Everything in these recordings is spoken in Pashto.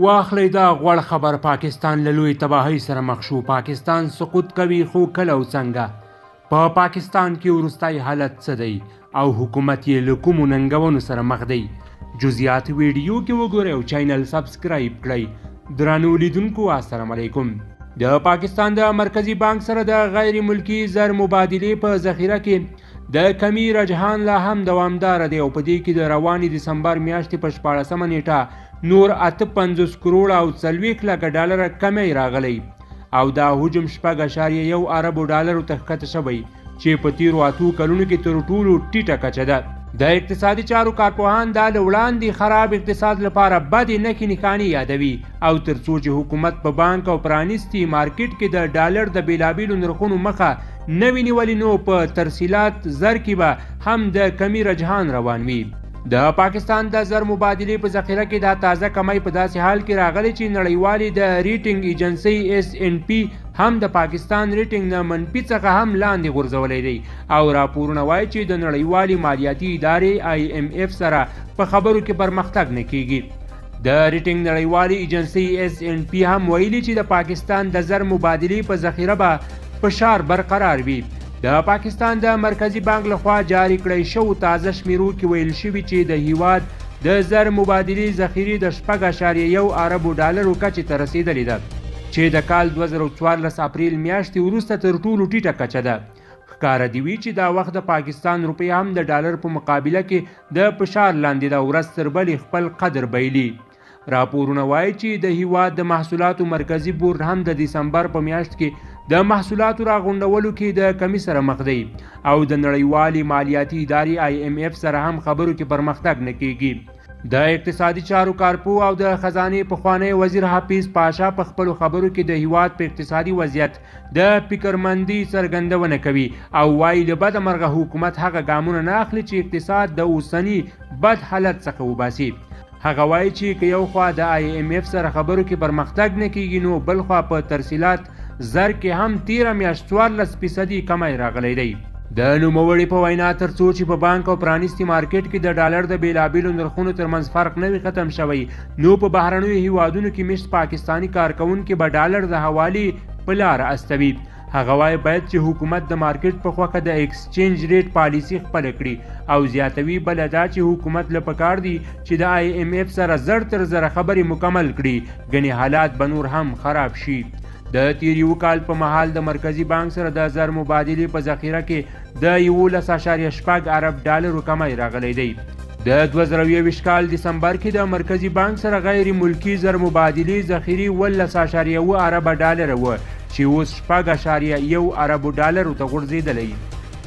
واخلئ دا غوړ خبر پاکستان له لوی تباهۍ سره مخ شو. پاکستان سقوط کوي خو کله او څنګه؟ په پاکستان کې وروستی حالت څه دی او حکومت یې له کومو ننګونو سره مخ دی؟ جزئیات ویډیو کې وګورئ او چینل سبسکرایب کړئ. درنو لیدونکو السلام علیکم. د پاکستان د مرکزی بانک سره د غیر ملکی زر مبادلې په ذخیره کې د کمی رجحان لا هم دوامدار دی او په دې کې د روانې دسمبر میاشتې په 14مه نیټه نور 58 کروڑ او 40 لکه ډالر کمی راغلی او دا حجم 6.1 اربو ډالرو ته ښکته شوی چې په تیرو 8 کلونو کې تر ټولو ټیټه کچه ده. د اقتصادي چارو کارپوهان دا له وړاندې خراب اقتصاد لپاره بدې نښې نښانې یادوي او تر څو چې حکومت په بانک او پرانیستي مارکیټ کې د ډالر د بیلابیلو نرخونو مخه نه وي نیولې نو په ترسیلات زر کې به هم د کمی رجحان روان وي. د پاکستان د زر مبادلې په ذخیره کې دا تازه کمی په داسې حال کې راغلی چې نړیوالې د ریټینګ ایجنسۍ S&P هم د پاکستان ریټینګ نه منفي څخه هم لاندې غورځولی دی او راپورونه وایي چې د نړیوالې مالیاتي ادارې IMF سره په خبرو کې پرمختګ نه کیږي. د ریټینګ نړیوالې ایجنسۍ S&P هم ویلي چې د پاکستان د زر مبادلې په ذخیره به فشار برقرار وي. د پاکستان د مرکزی بانک لخوا جاری کړی شو تازه شمیرو کې ویل شوي چې د هیواد د زر مبادلې ذخیرې د 6.1 اربو ډالرو کچې ته رسیدلې ده چې د کال 2014 اپریل میاشتې وروسته تر ټولو ټیټه کچه ده. ښکاره دي وي چې دا وخت د پاکستان روپۍ هم د ډالر په مقابله کې د فشار لاندې د ورځ تر بلې خپل قدر بایلي. راپورونه وایي چې د هیواد د محصولاتو مرکزی بورډ هم د دسمبر په میاشت کې د محصولاتو راغونډولو کې د کمی سره مخ دی او د نړیوالې مالیاتي ادارې IMF سره هم خبرو کې پرمختګ نه کیږي. د اقتصادي چارو کارپو او د خزانې پخوانی وزیر حفیظ پاشا په خپلو خبرو کې د هیواد په اقتصادي وضعیت د فکرمندۍ څرګندونه کوي او وایي له بده مرغه حکومت هغه ګامونه نه اخلي چې اقتصاد د اوسني بد حالت څخه وباسي. هغه وایي چې که یو خوا د IMF سره خبرو کې پرمختګ نه کیږي نو بل خوا په ترسیلات زر کې هم تیره میاشت 14% کمی راغلی دی. د نوموړي په وینا تر څو چې په بانک او پرانیستي مارکیټ کې د ډالر د بیلابیلو نرخونو ترمنځ فرق نه وي ختم شوی نو په بهرنیو هیوادونو کې مشت پاکستانی کارکونکي به ډالر د حوالې په لاره استوي. هغه وایي باید چې حکومت د مارکیټ په خوښه د ایکسچینج ریټ پالیسي خپله کړي او زیاتوي. بله دا چې حکومت له پکار دی چې د IMF سره زر تر زره خبرې مکمل کړي ګنې حالات به نور هم خراب شي. د تیر یو کال په مهال د مرکزی بانک سره د زر مبادلې په ذخیره کې د 11.8 ارب ډالرو کمی راغلی دی. د 2020 کال دسمبر کې د مرکزی بانک سره غیر ملکی زر مبادلې ذخیرې 11.1 ارب ډالر و چې اوس 6.1 اربو ډالرو ته غورځېدلی.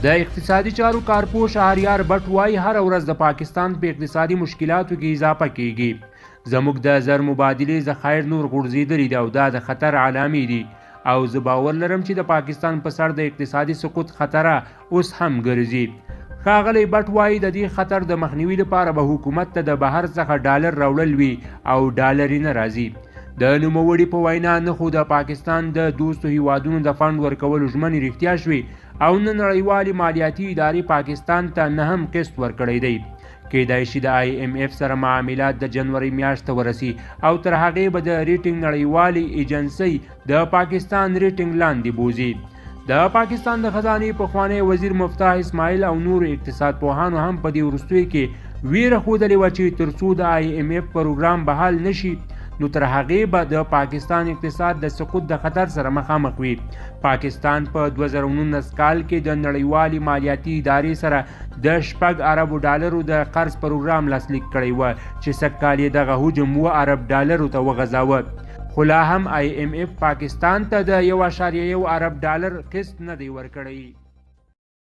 د اقتصادي چارو کارپو شهریار بټ وایي هره ورځ د پاکستان په اقتصادي مشکلاتو کې اضافه کیږي. زموږ د زر مبادلې ذخایر نور غورځېدلي دي او دا د خطر علامې دي او زه باور لرم چې د پاکستان په سر د اقتصادي سقوط خطره اوس هم ګرځي. ښاغلی بټ وایي د دې خطر د مخنیوي لپاره به حکومت ته د بهر څخه ډالر راوړل وي او ډالر یې نه راځي. د نوموړي په وینا نه خو د پاکستان د دوستو هیوادونو د فنډ ورکولو ژمنې رښتیا شوي او نه نړیوالې مالیاتي ادارې پاکستان ته نه هم قسط ورکړی دی. کیدای شي د IMF سره معاملات د جنوري میاشت ته ورسي او تر هغې به د ریټینګ نړیوالې ایجنسۍ د پاکستان ریټینګ لاندې بوزي. د پاکستان د خزانې پخوانی وزیر مفتاح اسماعیل او نورو اقتصاد پوهانو هم په دې وروستیو کې ویره ښودلې وه چې تر څو د IMF پروګرام بحال نشي نو تر هغې به د پاکستان اقتصاد د سقوط د خطر سره مخامخ وي. پاکستان په 2019 کال کې د نړیوالې مالیاتي ادارې سره د 6 اربو ډالرو د قرض پروګرام لاسلیک کړی و چې سږ کال یې دغه حجم 7 ارب ډالرو ته وغځاوه خو لا هم IMF پاکستان ته د 1.1 ارب ډالر قسط نه دی ورکړی.